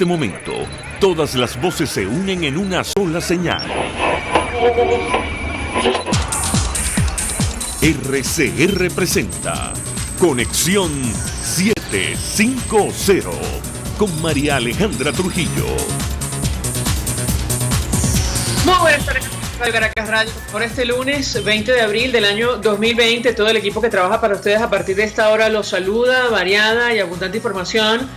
este momento, todas las voces se unen en una sola señal. RCR presenta Conexión 750 con María Alejandra Trujillo. Muy buenas tardes, Caracas Radio. Por este lunes 20 de abril del año 2020, todo el equipo que trabaja para ustedes a partir de esta hora los saluda, variada y abundante información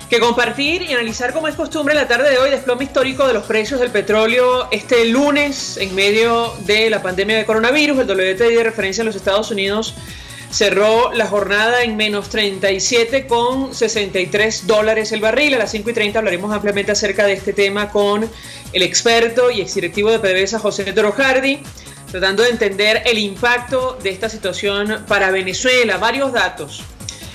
que compartir y analizar como es costumbre la tarde de hoy. Desplome histórico de los precios del petróleo este lunes en medio de la pandemia de coronavirus. El WTI de referencia en los Estados Unidos cerró la jornada en menos 37,63 dólares el barril. A las 5:30 hablaremos ampliamente acerca de este tema con el experto y exdirectivo de PDVSA, José Torojardi, tratando de entender el impacto de esta situación para Venezuela. Varios datos.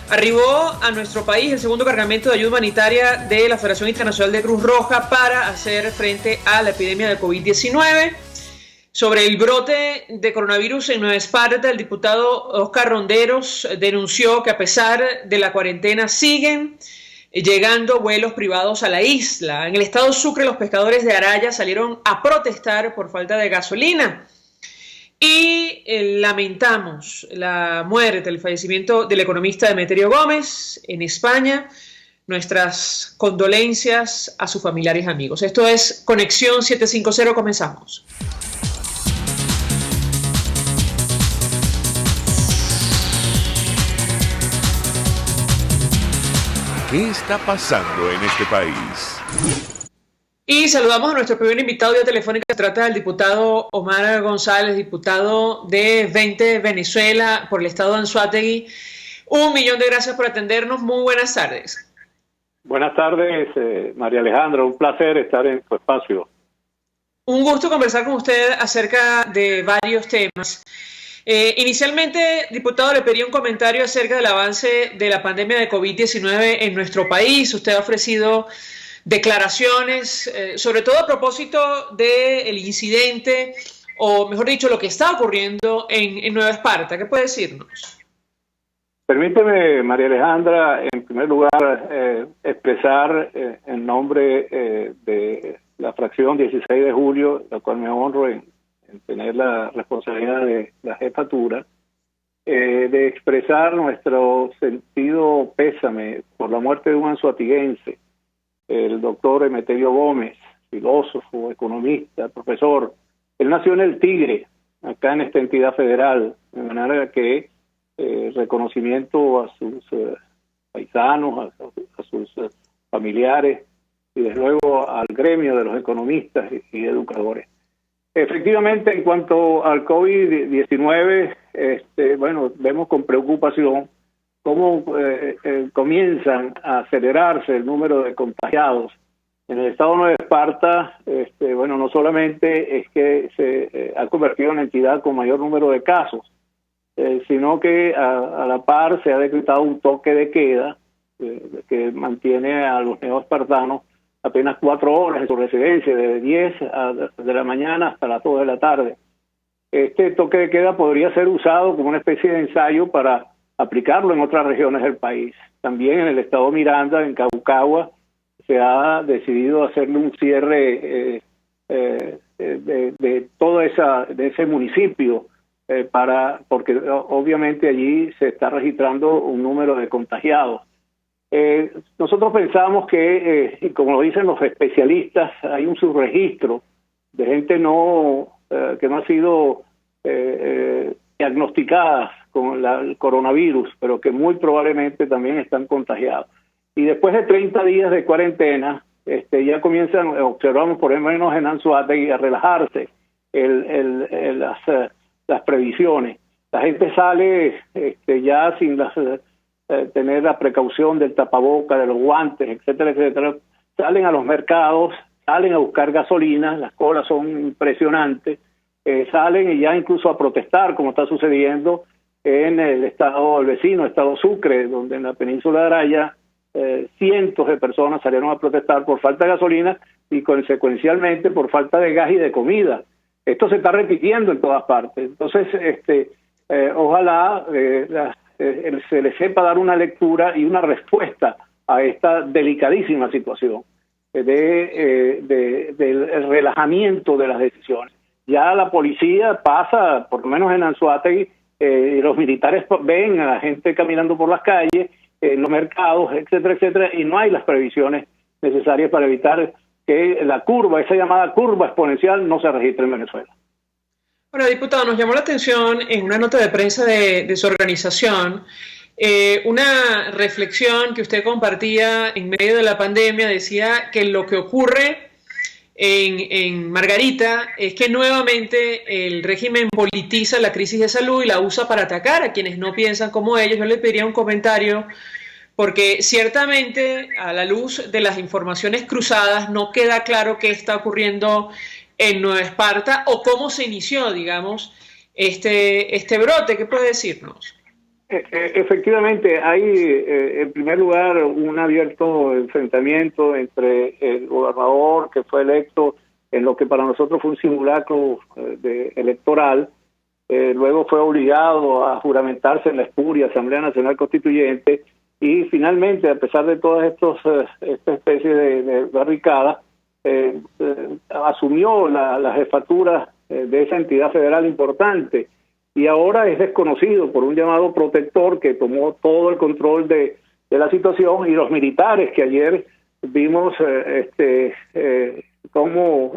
Arribó a nuestro país el segundo cargamento de ayuda humanitaria de la Federación Internacional de Cruz Roja para hacer frente a la epidemia de COVID-19. Sobre el brote de coronavirus en Nueva Esparta, el diputado Oscar Ronderos denunció que a pesar de la cuarentena siguen llegando vuelos privados a la isla. En el estado Sucre, los pescadores de Araya salieron a protestar por falta de gasolina. Y lamentamos la muerte, el fallecimiento del economista Demetrio Gómez en España. Nuestras condolencias a sus familiares y amigos. Esto es Conexión 750, comenzamos. ¿Qué está pasando en este país? Y saludamos a nuestro primer invitado vía telefónica. Se trata del diputado Omar González, diputado de 20 Venezuela por el estado de Anzoátegui. 1.000.000 de gracias por atendernos. Muy buenas tardes. Buenas tardes, María Alejandra. Un placer estar en tu espacio. Un gusto conversar con usted acerca de varios temas. Inicialmente, diputado, le pedí un comentario acerca del avance de la pandemia de COVID-19 en nuestro país. Usted ha ofrecido declaraciones, sobre todo a propósito del incidente, o mejor dicho, lo que está ocurriendo en Nueva Esparta. ¿Qué puede decirnos? Permíteme, María Alejandra, en primer lugar, expresar en nombre de la fracción 16 de julio, la cual me honro en tener la responsabilidad de la jefatura, de expresar nuestro sentido pésame por la muerte de un anzoatiguense, el doctor Demetrio Gómez, filósofo, economista, profesor. Él nació en El Tigre, acá en esta entidad federal, de manera que reconocimiento a sus paisanos, a sus familiares y desde luego al gremio de los economistas y educadores. Efectivamente, en cuanto al COVID-19, vemos con preocupación cómo comienzan a acelerarse el número de contagiados. En el estado de Nueva Esparta, no solamente es que se ha convertido en la entidad con mayor número de casos, sino que a la par se ha decretado un toque de queda que mantiene a los neoespartanos apenas 4 horas en su residencia, de 10 de la mañana hasta las 2 de la tarde. Este toque de queda podría ser usado como una especie de ensayo para aplicarlo en otras regiones del país. También en el estado Miranda, en Caucagua, se ha decidido hacerle un cierre de todo ese municipio, porque obviamente allí se está registrando un número de contagiados. Nosotros pensamos que, y como lo dicen los especialistas, hay un subregistro de gente que no ha sido diagnosticadas con el coronavirus, pero que muy probablemente también están contagiados. Y después de 30 días de cuarentena, ya comienzan, observamos por lo menos en Anzoátegui, a relajarse las previsiones. La gente sale ya sin tener la precaución del tapaboca, de los guantes, etcétera, etcétera. Salen a los mercados, salen a buscar gasolina, las colas son impresionantes, salen y ya incluso a protestar, como está sucediendo en el vecino, estado Sucre, donde en la península de Araya cientos de personas salieron a protestar por falta de gasolina y consecuencialmente por falta de gas y de comida. Esto se está repitiendo en todas partes. Entonces, ojalá se le sepa dar una lectura y una respuesta a esta delicadísima situación. del relajamiento de las decisiones. Ya la policía pasa, por lo menos en Anzoátegui, los militares ven a la gente caminando por las calles, en los mercados, etcétera, etcétera, y no hay las previsiones necesarias para evitar que la curva, esa llamada curva exponencial, no se registre en Venezuela. Bueno, diputado, nos llamó la atención en una nota de prensa de su organización una reflexión que usted compartía en medio de la pandemia. Decía que lo que ocurre en Margarita es que nuevamente el régimen politiza la crisis de salud y la usa para atacar a quienes no piensan como ellos. Yo le pediría un comentario, porque ciertamente a la luz de las informaciones cruzadas no queda claro qué está ocurriendo en Nueva Esparta o cómo se inició, digamos, este brote. ¿Qué puede decirnos? Efectivamente, hay en primer lugar un abierto enfrentamiento entre el gobernador que fue electo en lo que para nosotros fue un simulacro electoral, luego fue obligado a juramentarse en la espuria Asamblea Nacional Constituyente y finalmente, a pesar de todas esta especie de barricadas, asumió la jefatura de esa entidad federal importante. Y ahora es desconocido por un llamado protector que tomó todo el control de la situación, y los militares que ayer vimos cómo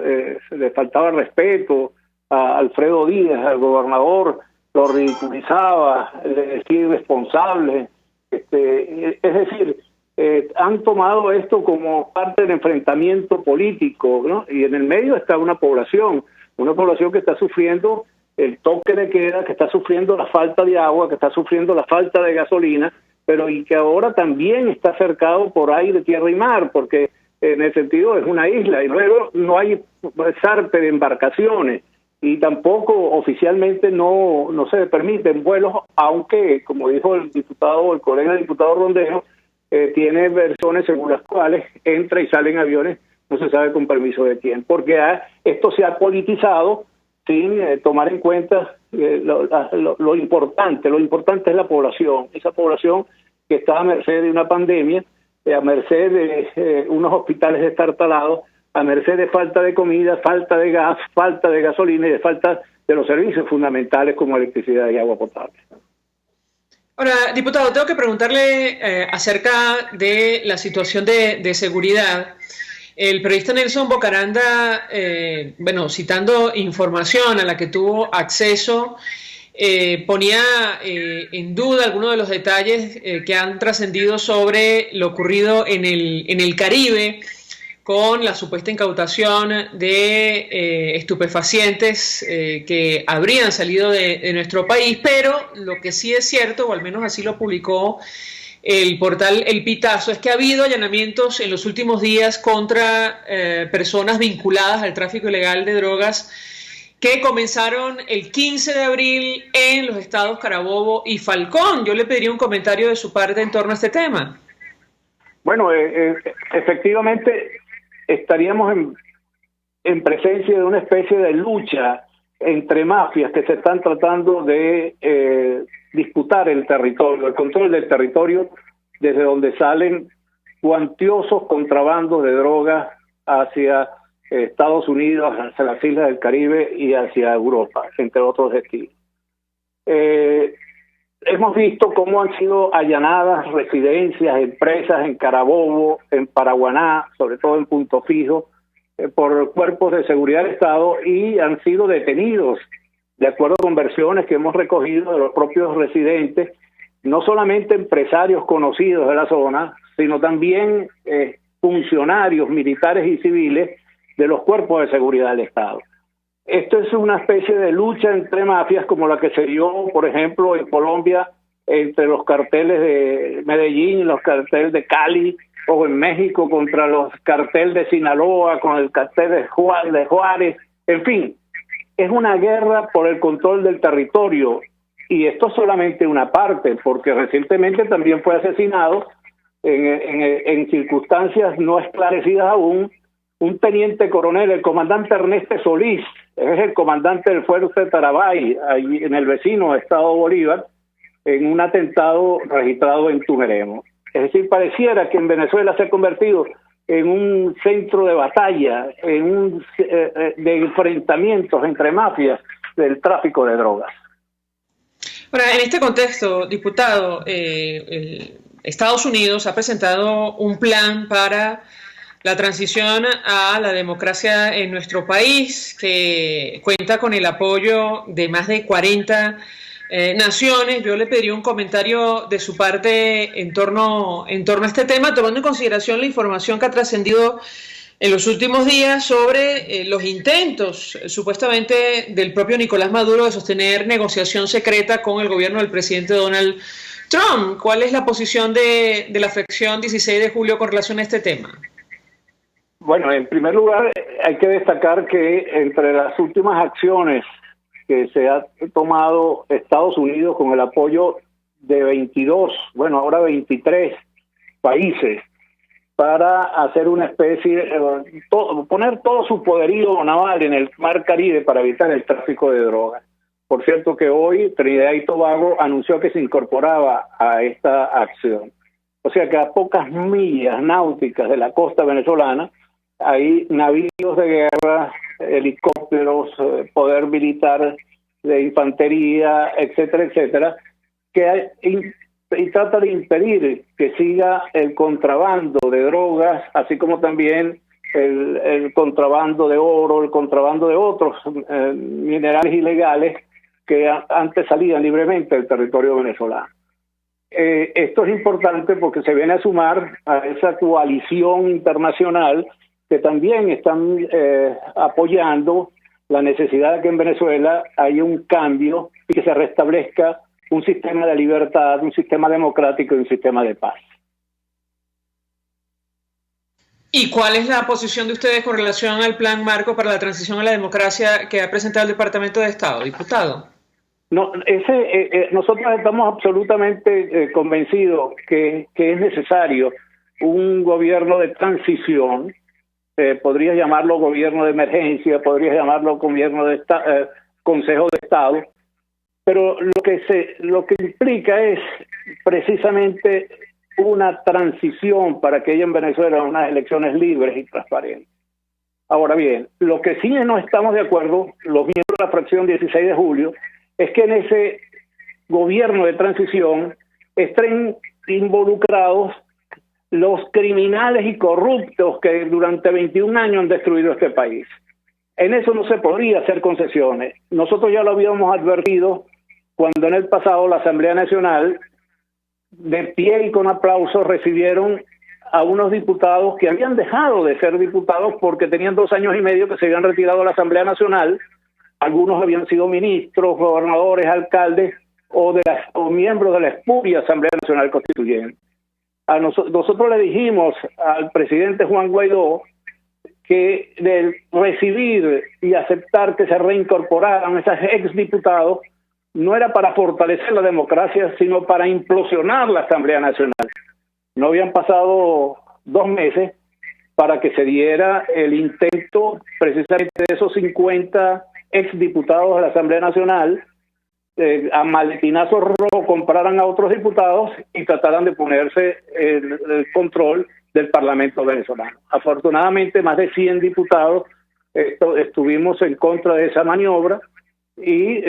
le faltaba respeto a Alfredo Díaz, al gobernador, lo ridiculizaba, le decía irresponsable. Es decir, han tomado esto como parte del enfrentamiento político, ¿no? Y en el medio está una población que está sufriendo el toque de queda, que está sufriendo la falta de agua, que está sufriendo la falta de gasolina, pero y que ahora también está cercado por aire, tierra y mar, porque en el sentido es una isla, y luego no hay zarpe de embarcaciones, y tampoco oficialmente no se permiten vuelos, aunque, como dijo el colega diputado Rondejo, tiene versiones según las cuales entra y salen aviones, no se sabe con permiso de quién, porque esto se ha politizado sin tomar en cuenta lo importante. Lo importante es la población, esa población que está a merced de una pandemia, a merced de unos hospitales destartalados, a merced de falta de comida, falta de gas, falta de gasolina y de falta de los servicios fundamentales como electricidad y agua potable. Ahora, diputado, tengo que preguntarle acerca de la situación de seguridad. El periodista Nelson Bocaranda, citando información a la que tuvo acceso, ponía en duda algunos de los detalles que han trascendido sobre lo ocurrido en el Caribe con la supuesta incautación de estupefacientes que habrían salido de nuestro país, pero lo que sí es cierto, o al menos así lo publicó el portal El Pitazo, es que ha habido allanamientos en los últimos días contra personas vinculadas al tráfico ilegal de drogas que comenzaron el 15 de abril en los estados Carabobo y Falcón. Yo le pediría un comentario de su parte en torno a este tema. Bueno, efectivamente estaríamos en presencia de una especie de lucha entre mafias que se están tratando de disputar el territorio, el control del territorio, desde donde salen cuantiosos contrabandos de drogas hacia Estados Unidos, hacia las islas del Caribe y hacia Europa, entre otros destinos. Hemos visto cómo han sido allanadas residencias, empresas en Carabobo, en Paraguaná, sobre todo en Punto Fijo, por cuerpos de seguridad del Estado, y han sido detenidos, de acuerdo con versiones que hemos recogido de los propios residentes, no solamente empresarios conocidos de la zona, sino también funcionarios militares y civiles de los cuerpos de seguridad del Estado. Esto es una especie de lucha entre mafias como la que se dio, por ejemplo, en Colombia, entre los carteles de Medellín y los carteles de Cali, o en México contra los carteles de Sinaloa, con el cartel de Juárez, en fin. Es una guerra por el control del territorio, y esto es solamente una parte, porque recientemente también fue asesinado en circunstancias no esclarecidas aún un teniente coronel, el comandante Ernesto Solís, es el comandante del fuerte de Tarabay, ahí en el vecino estado Bolívar, en un atentado registrado en Tumeremo. Es decir, pareciera que en Venezuela se ha convertido en un centro de batalla, de enfrentamientos entre mafias del tráfico de drogas. Ahora, en este contexto, diputado, Estados Unidos ha presentado un plan para la transición a la democracia en nuestro país, que cuenta con el apoyo de más de 40 naciones. Yo le pediría un comentario de su parte en torno a este tema, tomando en consideración la información que ha trascendido en los últimos días sobre los intentos, supuestamente, del propio Nicolás Maduro de sostener negociación secreta con el gobierno del presidente Donald Trump. ¿Cuál es la posición de la fracción 16 de julio con relación a este tema? Bueno, en primer lugar, hay que destacar que entre las últimas acciones que se ha tomado Estados Unidos con el apoyo de 22, bueno, ahora 23 países, para hacer una especie, poner todo su poderío naval en el Mar Caribe para evitar el tráfico de drogas. Por cierto que hoy Trinidad y Tobago anunció que se incorporaba a esta acción. O sea que a pocas millas náuticas de la costa venezolana hay navíos de guerra, helicópteros, poder militar de infantería, etcétera, etcétera, que y trata de impedir que siga el contrabando de drogas, así como también el contrabando de oro, el contrabando de otros minerales ilegales que antes salían libremente del territorio venezolano. Esto es importante porque se viene a sumar a esa coalición internacional que también están apoyando la necesidad de que en Venezuela haya un cambio y que se restablezca un sistema de libertad, un sistema democrático y un sistema de paz. ¿Y cuál es la posición de ustedes con relación al plan marco para la transición a la democracia que ha presentado el Departamento de Estado, diputado? No, nosotros estamos absolutamente convencidos que es necesario un gobierno de transición. Podría llamarlo gobierno de emergencia, podría llamarlo gobierno de Consejo de Estado, pero lo que implica es precisamente una transición para que haya en Venezuela unas elecciones libres y transparentes. Ahora bien, lo que sí no estamos de acuerdo, los miembros de la fracción 16 de julio, es que en ese gobierno de transición estén involucrados los criminales y corruptos que durante 21 años han destruido este país. En eso no se podría hacer concesiones. Nosotros ya lo habíamos advertido cuando en el pasado la Asamblea Nacional, de pie y con aplausos, recibieron a unos diputados que habían dejado de ser diputados porque tenían 2 años y medio que se habían retirado de la Asamblea Nacional. Algunos habían sido ministros, gobernadores, alcaldes o miembros de la espuria Asamblea Nacional Constituyente. Nosotros le dijimos al presidente Juan Guaidó que de recibir y aceptar que se reincorporaran esos exdiputados no era para fortalecer la democracia, sino para implosionar la Asamblea Nacional. No habían pasado 2 meses para que se diera el intento precisamente de esos 50 exdiputados de la Asamblea Nacional a maletinazo rojo compraran a otros diputados y trataran de ponerse el control del Parlamento venezolano. Afortunadamente, más de 100 diputados estuvimos en contra de esa maniobra y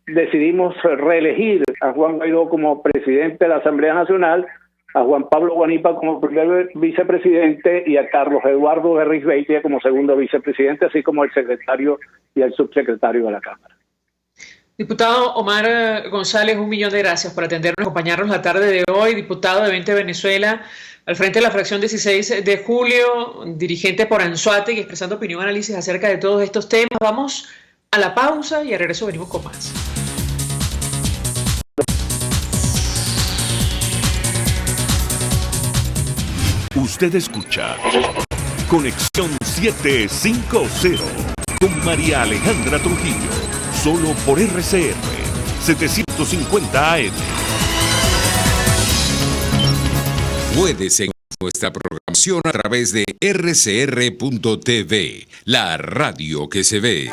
decidimos reelegir a Juan Guaidó como presidente de la Asamblea Nacional, a Juan Pablo Guanipa como primer vicepresidente y a Carlos Eduardo Berriz Beitia como segundo vicepresidente, así como el secretario y el subsecretario de la Cámara. Diputado Omar González, 1.000.000 de gracias por atendernos y acompañarnos la tarde de hoy. Diputado de 20 Venezuela, al frente de la fracción 16 de julio, dirigente por Anzoátegui, expresando opinión y análisis acerca de todos estos temas. Vamos a la pausa y al regreso venimos con más. Usted escucha Conexión 750 con María Alejandra Trujillo, solo por RCR 750 AM. Puedes seguir nuestra programación a través de rcr.tv, la radio que se ve.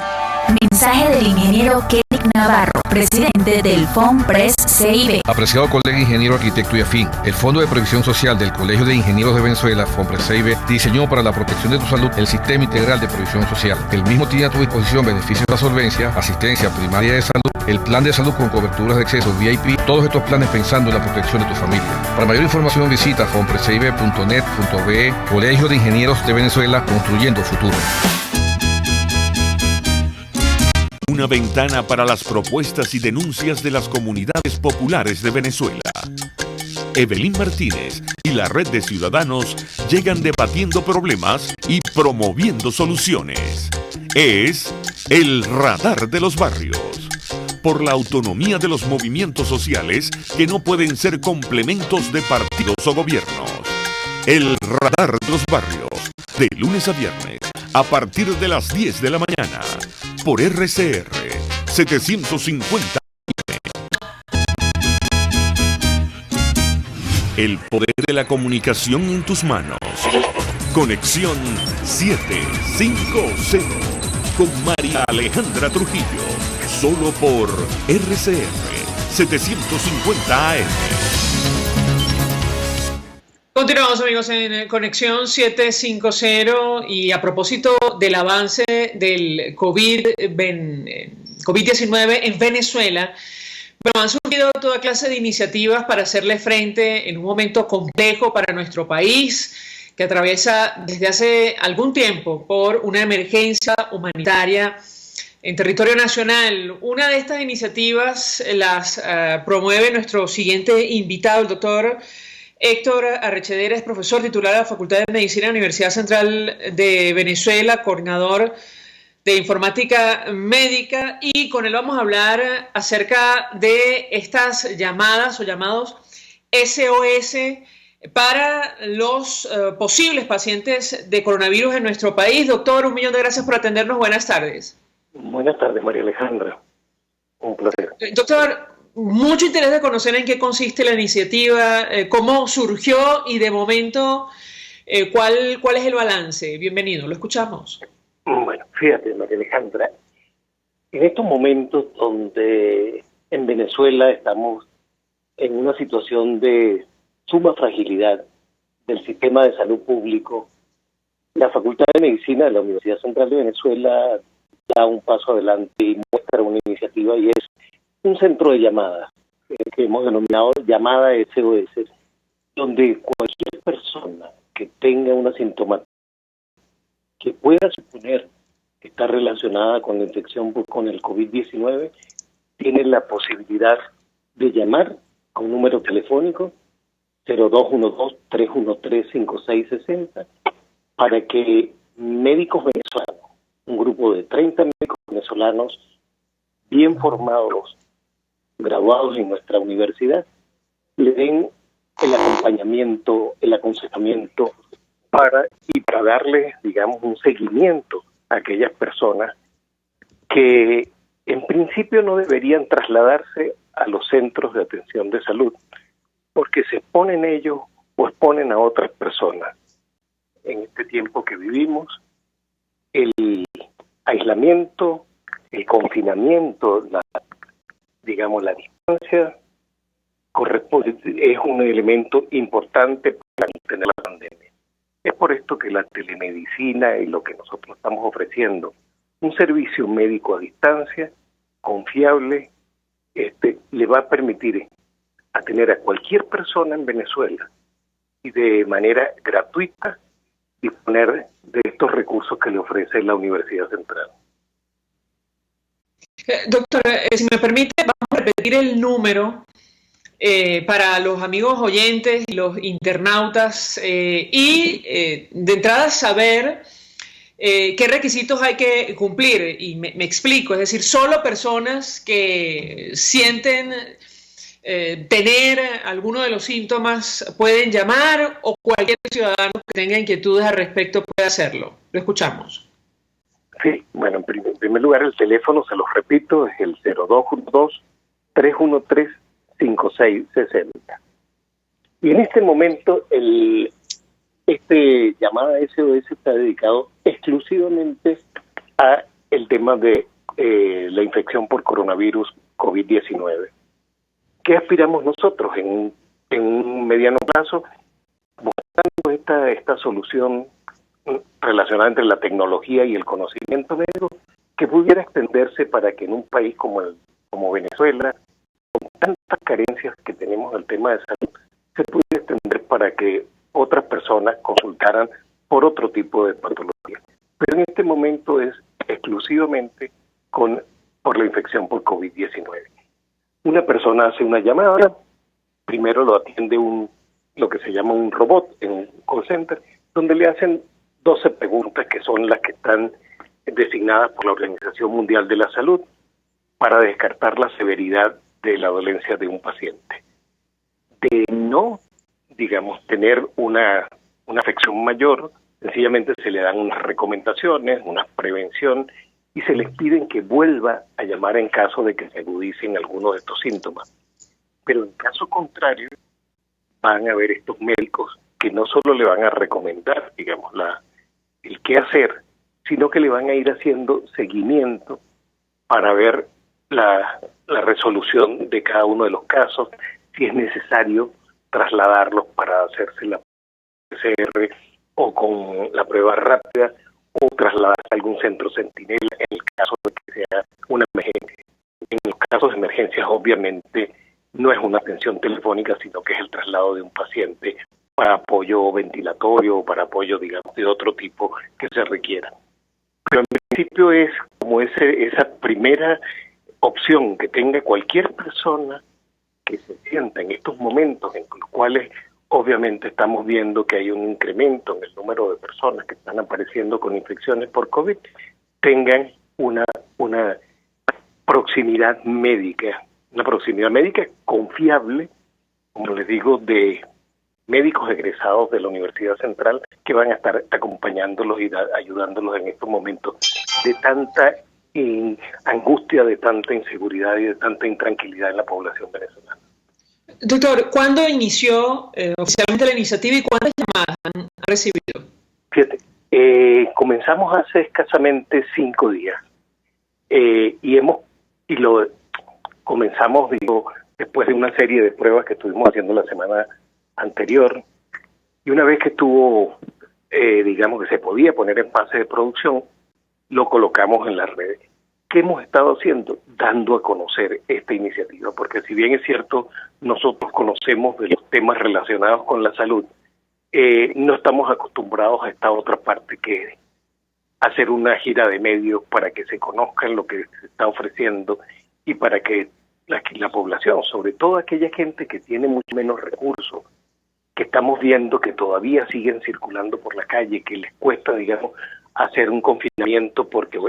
Mensaje del ingeniero Kenick Navarro, presidente del FOMPRES-CIB. Apreciado colega ingeniero, arquitecto y afín, el Fondo de Previsión Social del Colegio de Ingenieros de Venezuela, FOMPRES-CIB, diseñó para la protección de tu salud el Sistema Integral de Previsión Social. El mismo tiene a tu disposición beneficios de solvencia, asistencia primaria de salud, el plan de salud con coberturas de acceso VIP, todos estos planes pensando en la protección de tu familia. Para mayor información visita fomprescibe.net.be, Colegio de Ingenieros de Venezuela, construyendo futuro. Una ventana para las propuestas y denuncias de las comunidades populares de Venezuela. Evelyn Martínez y la red de ciudadanos llegan debatiendo problemas y promoviendo soluciones. Es el Radar de los Barrios. Por la autonomía de los movimientos sociales que no pueden ser complementos de partidos o gobiernos. El Radar de los Barrios, de lunes a viernes, a partir de las 10 de la mañana, por RCR 750. El poder de la comunicación en tus manos. Conexión 750 con María Alejandra Trujillo. Solo por RCR 750 AM. Continuamos, amigos, en Conexión 750 y a propósito del avance del COVID-19 en Venezuela, bueno, han surgido toda clase de iniciativas para hacerle frente en un momento complejo para nuestro país, que atraviesa desde hace algún tiempo por una emergencia humanitaria en territorio nacional. Una de estas iniciativas las promueve nuestro siguiente invitado, el doctor Héctor Arrechedera, es profesor titular de la Facultad de Medicina de la Universidad Central de Venezuela, coordinador de Informática Médica, y con él vamos a hablar acerca de estas llamadas o llamados SOS para los posibles pacientes de coronavirus en nuestro país. Doctor, 1.000.000 de gracias por atendernos. Buenas tardes. Buenas tardes, María Alejandra. Un placer. Doctor, mucho interés de conocer en qué consiste la iniciativa, cómo surgió y de momento cuál es el balance. Bienvenido, lo escuchamos. Bueno, fíjate, María Alejandra, en estos momentos donde en Venezuela estamos en una situación de suma fragilidad del sistema de salud público, la Facultad de Medicina de la Universidad Central de Venezuela da un paso adelante y muestra una iniciativa, y es un centro de llamadas que hemos denominado llamada SOS, donde cualquier persona que tenga una sintomatología que pueda suponer que está relacionada con la infección con el COVID-19 tiene la posibilidad de llamar a un número telefónico 0212-313-5660 para que médicos venezolanos, un grupo de 30 médicos venezolanos bien formados, graduados en nuestra universidad, le den el acompañamiento, el aconsejamiento para darle, digamos, un seguimiento a aquellas personas que en principio no deberían trasladarse a los centros de atención de salud, porque se exponen ellos o exponen a otras personas. En este tiempo que vivimos, el aislamiento, el confinamiento, la distancia es un elemento importante para mantener la pandemia. Es por esto que la telemedicina y lo que nosotros estamos ofreciendo, un servicio médico a distancia, confiable, le va a permitir a tener a cualquier persona en Venezuela y de manera gratuita disponer de estos recursos que le ofrece la Universidad Central. Doctor, si me permite, vamos a repetir el número para los amigos oyentes y los internautas de entrada saber qué requisitos hay que cumplir. Y me explico, es decir, solo personas que sienten tener alguno de los síntomas pueden llamar, o cualquier ciudadano que tenga inquietudes al respecto puede hacerlo. Lo escuchamos. Sí, bueno, en primer lugar el teléfono, se los repito, es el 0212-313-5660. Y en este momento llamada SOS está dedicado exclusivamente a el tema de la infección por coronavirus COVID-19. ¿Qué aspiramos nosotros en un mediano plazo? Buscando esta solución relacionada entre la tecnología y el conocimiento médico que pudiera extenderse para que en un país como Venezuela, con tantas carencias que tenemos en el tema de salud, se pudiera extender para que otras personas consultaran por otro tipo de patología. Pero en este momento es exclusivamente por la infección por COVID-19. Una persona hace una llamada, primero lo atiende lo que se llama un robot en un call center, donde le hacen 12 preguntas que son las que están designadas por la Organización Mundial de la Salud para descartar la severidad de la dolencia de un paciente. De no, tener una afección mayor, sencillamente se le dan unas recomendaciones, una prevención, y se les piden que vuelva a llamar en caso de que se agudicen algunos de estos síntomas. Pero en caso contrario, van a haber estos médicos que no solo le van a recomendar, el qué hacer, sino que le van a ir haciendo seguimiento para ver la resolución de cada uno de los casos, si es necesario trasladarlos para hacerse la PCR o con la prueba rápida, o trasladarse a algún centro centinela en el caso de que sea una emergencia. En los casos de emergencias, obviamente, no es una atención telefónica, sino que es el traslado de un paciente para apoyo ventilatorio o para apoyo, de otro tipo que se requiera. Pero en principio es como esa primera opción que tenga cualquier persona que se sienta en estos momentos en los cuales obviamente estamos viendo que hay un incremento en el número de personas que están apareciendo con infecciones por COVID, tengan una proximidad médica, confiable, como les digo, de médicos egresados de la Universidad Central que van a estar acompañándolos y ayudándolos en estos momentos de tanta angustia, de tanta inseguridad y de tanta intranquilidad en la población venezolana. Doctor, ¿cuándo inició oficialmente la iniciativa y cuántas llamadas han recibido? Fíjate, comenzamos hace escasamente 5 días comenzamos, después de una serie de pruebas que estuvimos haciendo la semana anterior, y una vez que estuvo, que se podía poner en fase de producción, lo colocamos en las redes. ¿Qué hemos estado haciendo? Dando a conocer esta iniciativa, porque si bien es cierto, nosotros conocemos de los temas relacionados con la salud, no estamos acostumbrados a esta otra parte que es hacer una gira de medios para que se conozcan lo que se está ofreciendo y para que la población, sobre todo aquella gente que tiene mucho menos recursos, que estamos viendo que todavía siguen circulando por la calle, que les cuesta, hacer un confinamiento porque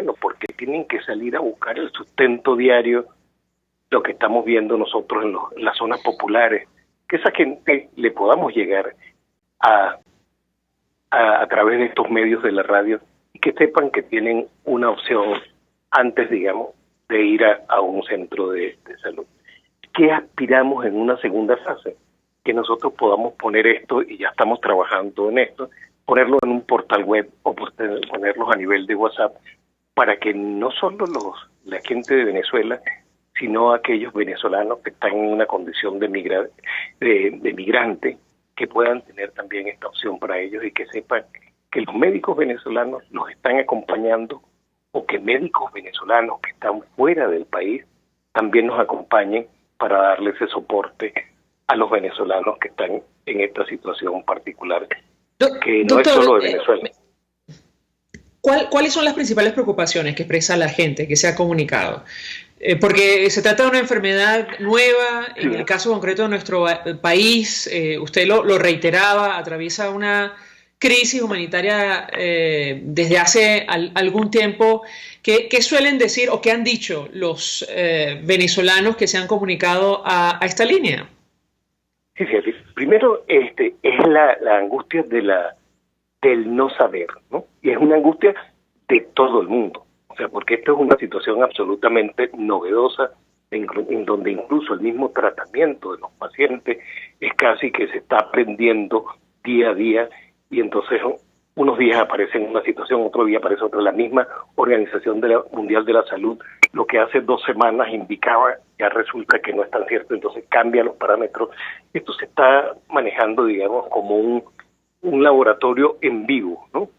tienen que salir a buscar el sustento diario, lo que estamos viendo nosotros en las zonas populares, que esa gente le podamos llegar a través de estos medios de la radio y que sepan que tienen una opción antes, de ir a un centro de salud. ¿Qué aspiramos en una segunda fase? Que nosotros podamos poner esto, y ya estamos trabajando en esto, ponerlo en un portal web o ponerlos a nivel de WhatsApp, para que no solo la gente de Venezuela, sino aquellos venezolanos que están en una condición de migrante, que puedan tener también esta opción para ellos y que sepan que los médicos venezolanos los están acompañando, o que médicos venezolanos que están fuera del país también nos acompañen para darle ese soporte a los venezolanos que están en esta situación particular, que no es solo de Venezuela. ¿Cuáles son las principales preocupaciones que expresa la gente que se ha comunicado? Porque se trata de una enfermedad nueva, en el caso concreto de nuestro país, usted lo reiteraba, atraviesa una crisis humanitaria desde hace algún tiempo. ¿Qué suelen decir o qué han dicho los venezolanos que se han comunicado a esta línea? Sí, fíjate. Primero, es la angustia del no saber, ¿no? Y es una angustia de todo el mundo. O sea, porque esto es una situación absolutamente novedosa, en donde incluso el mismo tratamiento de los pacientes es casi que se está aprendiendo día a día, y entonces unos días aparece en una situación, otro día aparece otra. La misma Organización Mundial de la Salud, lo que hace 2 semanas indicaba, ya resulta que no es tan cierto, entonces cambia los parámetros. Esto se está manejando, digamos, como un laboratorio en vivo, ¿no?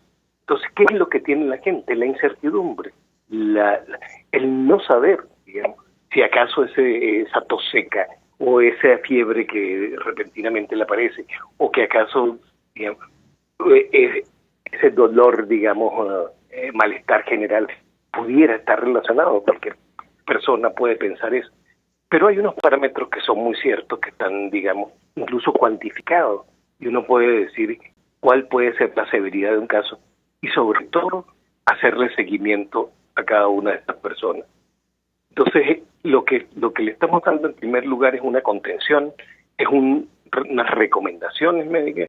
Entonces, ¿qué es lo que tiene la gente? La incertidumbre, el no saber, digamos, si acaso esa tos seca o esa fiebre que repentinamente le aparece, o que acaso, digamos, ese dolor, digamos, malestar general pudiera estar relacionado. Cualquier persona puede pensar eso. Pero hay unos parámetros que son muy ciertos, que están, digamos, incluso cuantificados, y uno puede decir cuál puede ser la severidad de un caso, y sobre todo hacerle seguimiento a cada una de estas personas. Entonces, lo que le estamos dando en primer lugar es una contención, es unas recomendaciones médicas,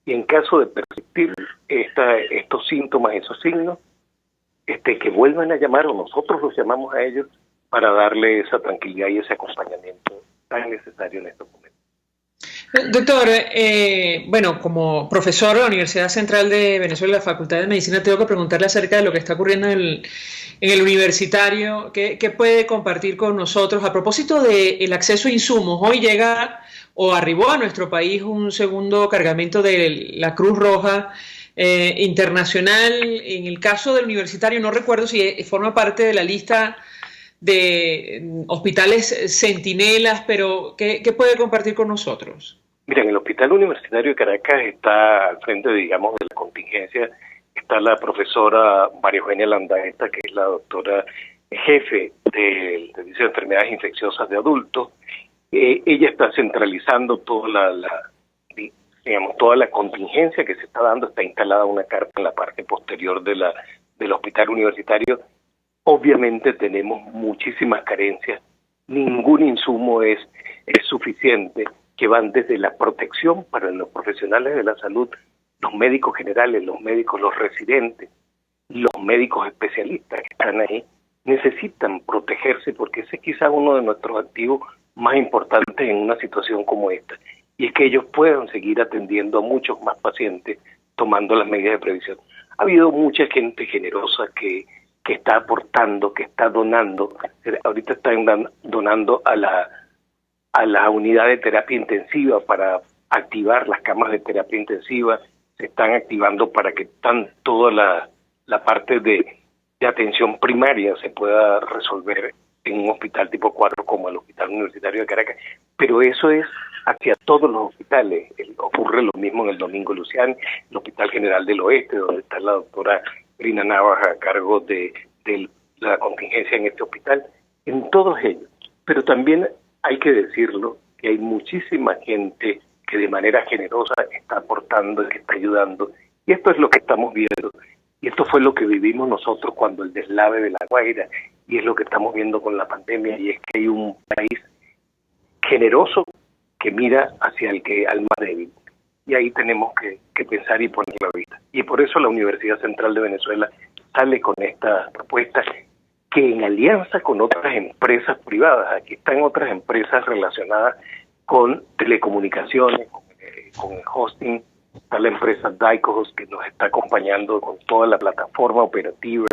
y en caso de persistir estos síntomas, esos signos, que vuelvan a llamar, o nosotros los llamamos a ellos, para darle esa tranquilidad y ese acompañamiento tan necesario en estos momentos. Doctor, bueno, como profesor de la Universidad Central de Venezuela, la Facultad de Medicina, tengo que preguntarle acerca de lo que está ocurriendo en el universitario. ¿Qué puede compartir con nosotros a propósito del acceso a insumos? Hoy llega o arribó a nuestro país un segundo cargamento de la Cruz Roja Internacional. En el caso del universitario, no recuerdo si forma parte de la lista de hospitales centinelas, pero ¿qué puede compartir con nosotros? Mira, en el Hospital Universitario de Caracas está al frente, digamos, de la contingencia, está la profesora María Eugenia Landaeta, que es la doctora jefe del Servicio de Enfermedades Infecciosas de Adultos. Ella está centralizando toda la contingencia que se está dando. Está instalada una carpa en la parte posterior del Hospital Universitario. Obviamente tenemos muchísimas carencias, ningún insumo es suficiente, que van desde la protección para los profesionales de la salud, los médicos generales, los médicos, los residentes, los médicos especialistas que están ahí, necesitan protegerse, porque ese es quizá uno de nuestros activos más importantes en una situación como esta, y es que ellos puedan seguir atendiendo a muchos más pacientes tomando las medidas de previsión. Ha habido mucha gente generosa que está aportando, que está donando. Ahorita están donando a la unidad de terapia intensiva para activar las camas de terapia intensiva. Se están activando para que toda la parte de atención primaria se pueda resolver en un hospital tipo 4 como el Hospital Universitario de Caracas. Pero eso es hacia todos los hospitales. Ocurre lo mismo en el Domingo Lucián, el Hospital General del Oeste, donde está la doctora Rina Navas a cargo de la contingencia en este hospital, en todos ellos. Pero también hay que decirlo, que hay muchísima gente que de manera generosa está aportando y que está ayudando. Y esto es lo que estamos viendo. Y esto fue lo que vivimos nosotros cuando el deslave de La Guaira, y es lo que estamos viendo con la pandemia, y es que hay un país generoso que mira hacia al más débil. Y ahí tenemos que pensar y poner la vista. Y por eso la Universidad Central de Venezuela sale con esta propuesta, que en alianza con otras empresas privadas, aquí están otras empresas relacionadas con telecomunicaciones, con el hosting, está la empresa Daico que nos está acompañando con toda la plataforma operativa,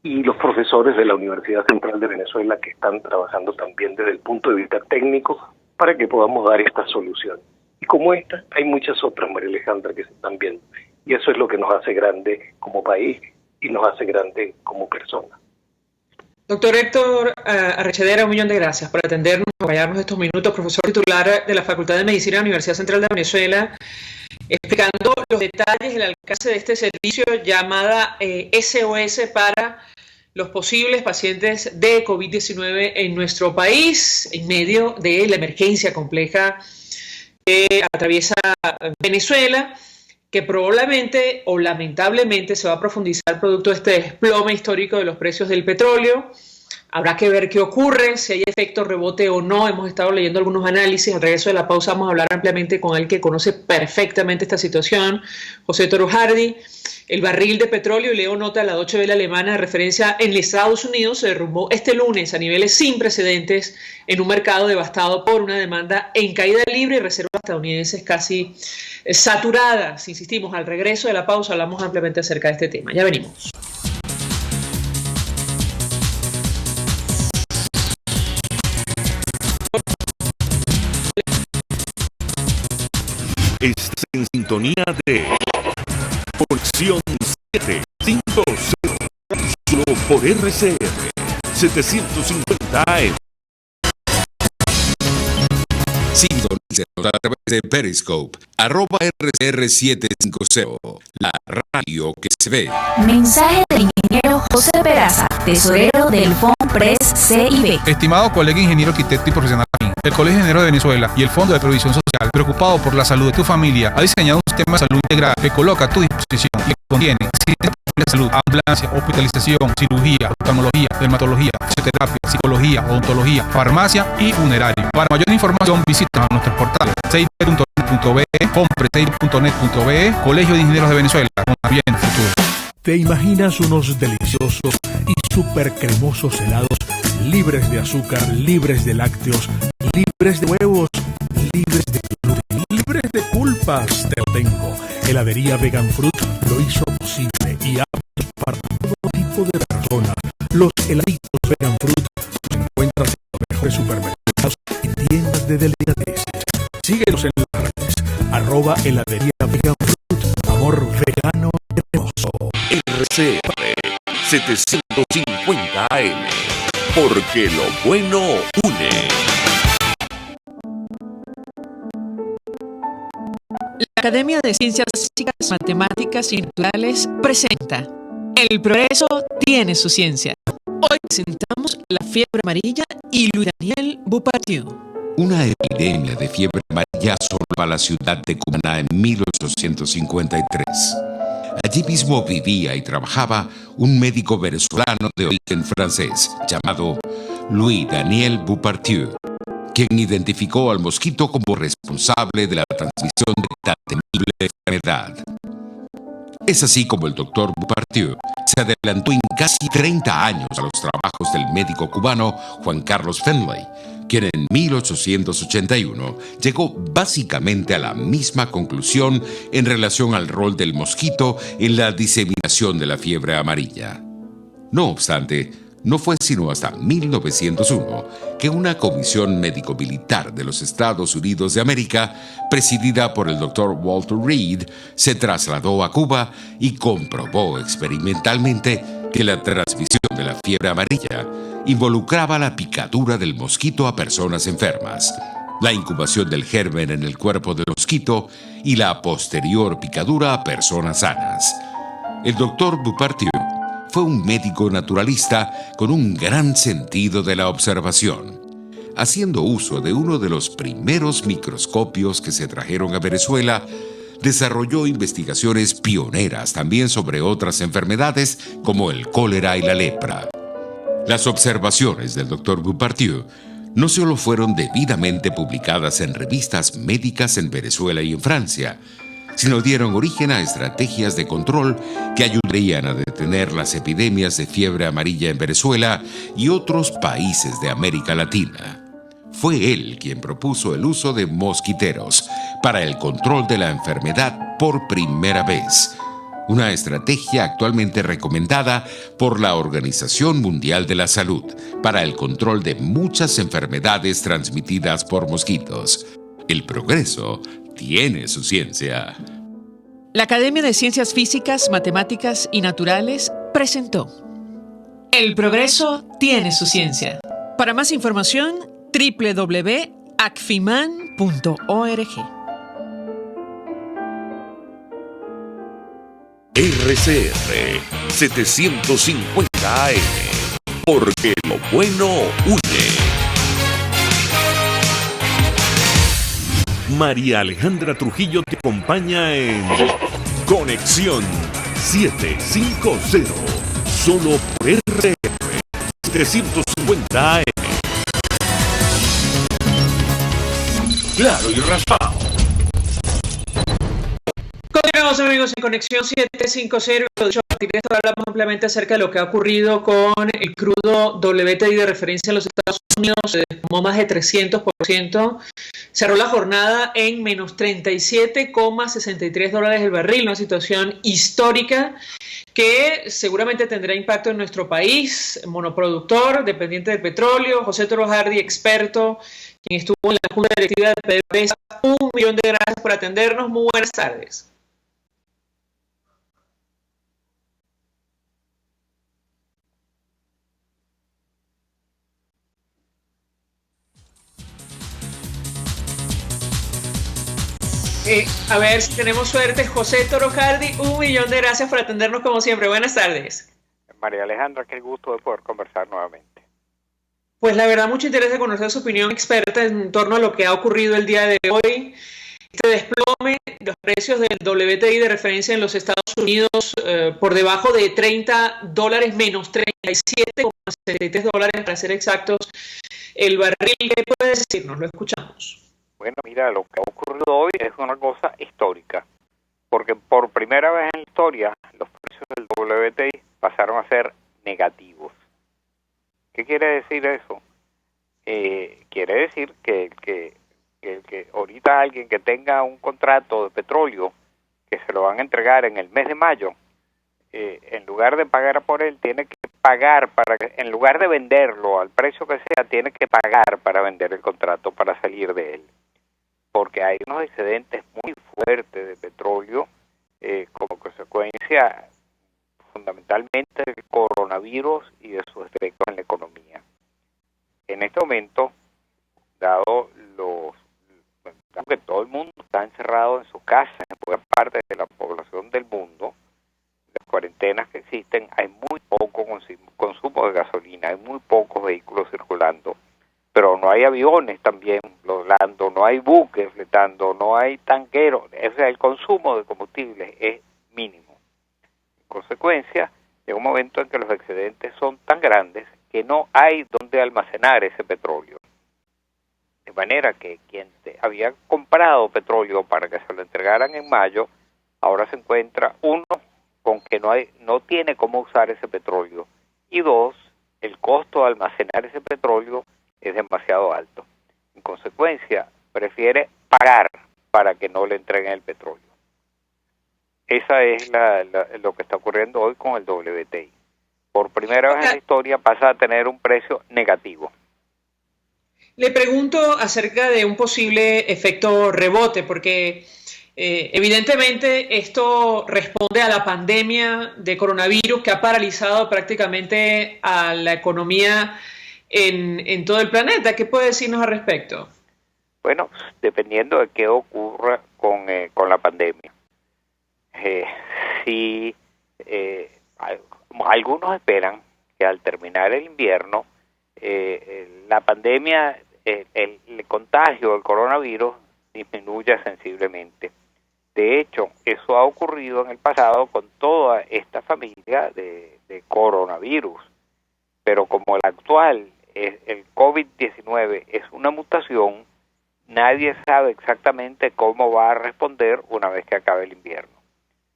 y los profesores de la Universidad Central de Venezuela que están trabajando también desde el punto de vista técnico para que podamos dar esta solución. Y como esta, hay muchas otras, María Alejandra, que se están viendo. Y eso es lo que nos hace grande como país y nos hace grande como persona. Doctor Héctor Arrechedera, un millón de gracias por atendernos, acompañarnos estos minutos, profesor titular de la Facultad de Medicina de la Universidad Central de Venezuela, explicando los detalles del alcance de este servicio llamada SOS para los posibles pacientes de COVID-19 en nuestro país, en medio de la emergencia compleja que atraviesa Venezuela, que probablemente o lamentablemente se va a profundizar producto de este desplome histórico de los precios del petróleo. Habrá que ver qué ocurre, si hay efecto rebote o no. Hemos estado leyendo algunos análisis. Al regreso de la pausa vamos a hablar ampliamente con el que conoce perfectamente esta situación, José Toro Hardy. El barril de petróleo, y leo nota de la Deutsche Welle alemana de referencia, en Estados Unidos se derrumbó este lunes a niveles sin precedentes en un mercado devastado por una demanda en caída libre y reservas estadounidenses casi saturadas. Insistimos, al regreso de la pausa hablamos ampliamente acerca de este tema. Ya venimos. Estás en sintonía de Conexión 750, solo por RCR 750 AM. Sintonícenos a través de Periscope, @RCR750, la radio que se ve. Mensaje del ingeniero José Peraza, tesorero del FOMPRES CIB. Estimado colega ingeniero, arquitecto y profesional, el Colegio de Ingenieros de Venezuela y el Fondo de Previsión Social, preocupado por la salud de tu familia, ha diseñado un sistema de salud integral que coloca a tu disposición y que contiene asistencia de salud, ambulancia, hospitalización, cirugía, oftalmología, dermatología, fisioterapia, psicología, odontología, farmacia y funerario. Para mayor información visita nuestros portales cib.net.be, fompres.net.be, Colegio de Ingenieros de Venezuela, con bien futuro. ¿Te imaginas unos deliciosos y súper cremosos helados libres de azúcar, libres de lácteos, libres de huevos, libres de gluten, libres de culpas? Te lo tengo. Heladería Vegan Fruit lo hizo posible y aptos para todo tipo de personas. Los heladitos Vegan Fruit los encuentras en los mejores supermercados y tiendas de delicatessen. Síguenos en las redes, @heladería Vegan Fruit, amor vegano hermoso. RCR 750 AM, porque lo bueno une. La Academia de Ciencias Físicas, Matemáticas y Naturales presenta El progreso tiene su ciencia. Hoy presentamos la fiebre amarilla y Louis Daniel Beaupardieu. Una epidemia de fiebre amarilla asolaba la ciudad de Cumaná en 1853. Allí mismo vivía y trabajaba un médico venezolano de origen francés llamado Louis Daniel Beaupardieu, quien identificó al mosquito como responsable de la transmisión de esta temible enfermedad. Es así como el doctor Beaupardieu se adelantó en casi 30 años a los trabajos del médico cubano Juan Carlos Finlay, quien en 1881 llegó básicamente a la misma conclusión en relación al rol del mosquito en la diseminación de la fiebre amarilla. No obstante, no fue sino hasta 1901 que una comisión médico-militar de los Estados Unidos de América, presidida por el Dr. Walter Reed, se trasladó a Cuba y comprobó experimentalmente que la transmisión de la fiebre amarilla involucraba la picadura del mosquito a personas enfermas, la incubación del germen en el cuerpo del mosquito y la posterior picadura a personas sanas. El Dr. Beaupardieu fue un médico naturalista con un gran sentido de la observación. Haciendo uso de uno de los primeros microscopios que se trajeron a Venezuela, desarrolló investigaciones pioneras también sobre otras enfermedades como el cólera y la lepra. Las observaciones del Dr. Beaupardieu no solo fueron debidamente publicadas en revistas médicas en Venezuela y en Francia, sino dieron origen a estrategias de control que ayudarían a detener las epidemias de fiebre amarilla en Venezuela y otros países de América Latina. Fue él quien propuso el uso de mosquiteros para el control de la enfermedad por primera vez, una estrategia actualmente recomendada por la Organización Mundial de la Salud para el control de muchas enfermedades transmitidas por mosquitos. El progreso tiene su ciencia. La Academia de Ciencias Físicas, Matemáticas y Naturales presentó El progreso tiene su ciencia. Para más información, www.acfiman.org. RCR 750 AM, porque lo bueno une. María Alejandra Trujillo te acompaña en Conexión 750, solo por RCR 750 AM. Claro y raspado. Continuamos, amigos, en Conexión 750. Hablamos ampliamente acerca de lo que ha ocurrido con el crudo WTI de referencia en los Estados Unidos. Se desplomó más de 300%. Cerró la jornada en menos $37,63 el barril, una situación histórica que seguramente tendrá impacto en nuestro país. Monoproductor, dependiente del petróleo. José Toro Hardy, experto, quien estuvo en la Junta Directiva de PDVSA. 1 millón de gracias por atendernos. Muy buenas tardes. A ver si tenemos suerte. José Toro Hardy, 1 millón de gracias por atendernos como siempre. Buenas tardes. María Alejandra, qué gusto de poder conversar nuevamente. Pues la verdad, mucho interés de conocer su opinión experta en torno a lo que ha ocurrido el día de hoy. Este desplome, los precios del WTI de referencia en los Estados Unidos por debajo de $30, menos $37,73 para ser exactos. El barril, ¿qué puede decirnos? Lo escuchamos. Bueno, mira, lo que ha ocurrido hoy es una cosa histórica, porque por primera vez en la historia los precios del WTI pasaron a ser negativos. ¿Qué quiere decir eso? Quiere decir que ahorita alguien que tenga un contrato de petróleo que se lo van a entregar en el mes de mayo, en lugar de pagar por él, tiene que pagar en lugar de venderlo al precio que sea, tiene que pagar para vender el contrato, para salir de él. Porque hay unos excedentes muy fuertes de petróleo como consecuencia fundamentalmente del coronavirus y de sus efectos en la economía. En este momento, dado que todo el mundo está encerrado en sus casas, en buena parte de la población del mundo, las cuarentenas que existen, hay muy poco consumo de gasolina, hay muy pocos vehículos circulando, pero no hay aviones también volando, no hay buques fletando, no hay tanqueros, o sea, el consumo de combustible es mínimo. En consecuencia, llega un momento en que los excedentes son tan grandes que no hay donde almacenar ese petróleo. De manera que quien había comprado petróleo para que se lo entregaran en mayo, ahora se encuentra, uno, con que no tiene cómo usar ese petróleo, y dos, el costo de almacenar ese petróleo es demasiado alto. En consecuencia, prefiere pagar para que no le entreguen el petróleo. Esa es lo que está ocurriendo hoy con el WTI. Por primera vez en la historia pasa a tener un precio negativo. Le pregunto acerca de un posible efecto rebote, porque evidentemente esto responde a la pandemia de coronavirus que ha paralizado prácticamente a la economía en todo el planeta. ¿Qué puede decirnos al respecto? Bueno, dependiendo de qué ocurra con la pandemia. Algunos esperan que al terminar el invierno, la pandemia, el contagio del coronavirus disminuya sensiblemente. De hecho, eso ha ocurrido en el pasado con toda esta familia de coronavirus. Pero como el actual, el COVID-19 es una mutación, nadie sabe exactamente cómo va a responder una vez que acabe el invierno.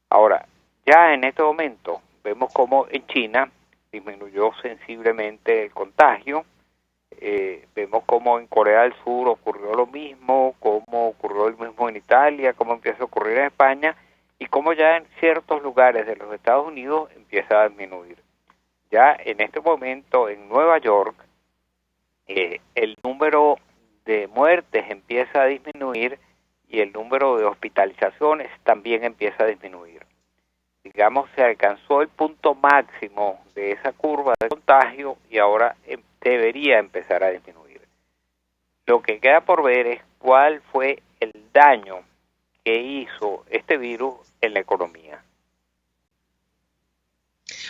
Ahora, ya en este momento vemos cómo en China disminuyó sensiblemente el contagio, vemos cómo en Corea del Sur ocurrió lo mismo, cómo ocurrió lo mismo en Italia, cómo empieza a ocurrir en España, y cómo ya en ciertos lugares de los Estados Unidos empieza a disminuir. Ya en este momento en Nueva York, el número de muertes empieza a disminuir y el número de hospitalizaciones también empieza a disminuir. Digamos, se alcanzó el punto máximo de esa curva de contagio y ahora debería empezar a disminuir. Lo que queda por ver es cuál fue el daño que hizo este virus en la economía.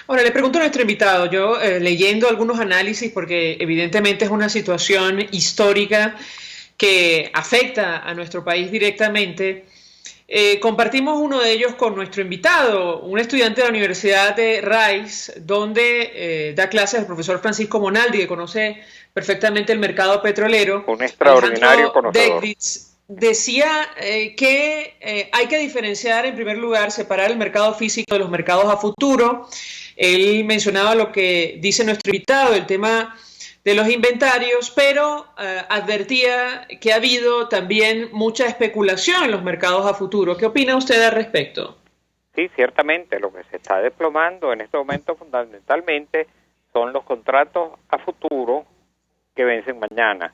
Ahora, le pregunto a nuestro invitado, yo leyendo algunos análisis, porque evidentemente es una situación histórica que afecta a nuestro país directamente, Compartimos uno de ellos con nuestro invitado, un estudiante de la Universidad de Rice, donde da clases el profesor Francisco Monaldi, que conoce perfectamente el mercado petrolero. Un extraordinario conocedor. Decía que hay que diferenciar, en primer lugar, separar el mercado físico de los mercados a futuro. Él mencionaba lo que dice nuestro invitado, el tema de los inventarios, pero advertía que ha habido también mucha especulación en los mercados a futuro. ¿Qué opina usted al respecto? Sí, ciertamente, lo que se está desplomando en este momento fundamentalmente son los contratos a futuro que vencen mañana.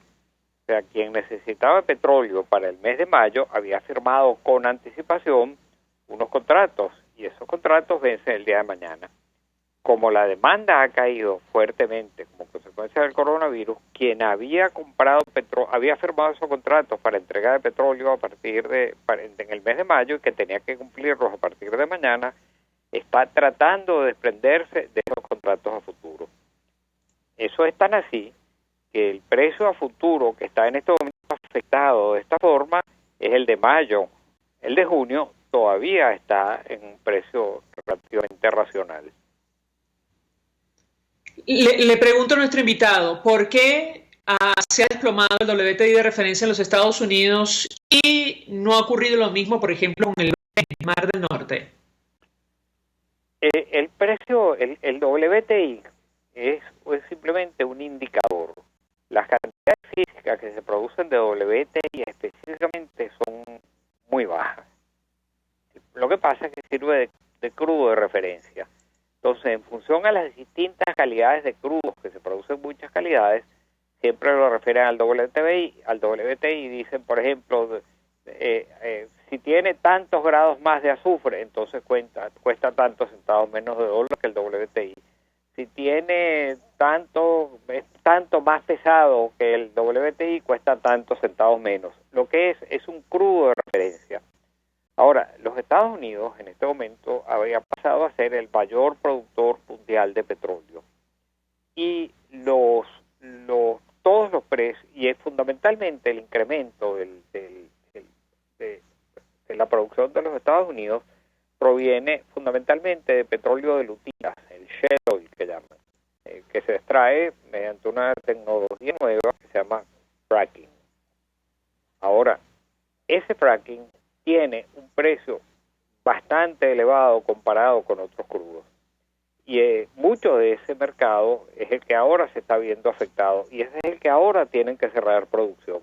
O sea, quien necesitaba petróleo para el mes de mayo había firmado con anticipación unos contratos y esos contratos vencen el día de mañana. Como la demanda ha caído fuertemente como consecuencia del coronavirus, quien había comprado petróleo, había firmado esos contratos para entrega de petróleo a partir en el mes de mayo y que tenía que cumplirlos a partir de mañana, está tratando de desprenderse de esos contratos a futuro. Eso es tan así que el precio a futuro que está en este momento afectado de esta forma es el de mayo. El de junio todavía está en un precio relativamente racional. Le pregunto a nuestro invitado, ¿por qué se ha desplomado el WTI de referencia en los Estados Unidos y no ha ocurrido lo mismo, por ejemplo, con el Mar del Norte? El precio, el WTI es simplemente un indicador. Las cantidades físicas que se producen de WTI específicamente son muy bajas. Lo que pasa es que sirve de crudo de referencia. Entonces, en función a las distintas calidades de crudos, que se producen muchas calidades, siempre lo refieren al WTI y dicen, por ejemplo, si tiene tantos grados más de azufre, entonces cuesta tantos centavos menos de dólar que el WTI. Si tiene es tanto más pesado que el WTI, cuesta tantos centavos menos. Lo que es un crudo de referencia. Ahora, los Estados Unidos en este momento había pasado a ser el mayor productor mundial de petróleo. Y todos los precios, y es fundamentalmente el incremento de la producción de los Estados Unidos, proviene fundamentalmente de petróleo de lutitas, el shale oil que llaman, que se extrae mediante una tecnología nueva que se llama fracking. Ahora, ese fracking tiene un precio bastante elevado comparado con otros crudos. Y mucho de ese mercado es el que ahora se está viendo afectado y ese es el que ahora tienen que cerrar producción.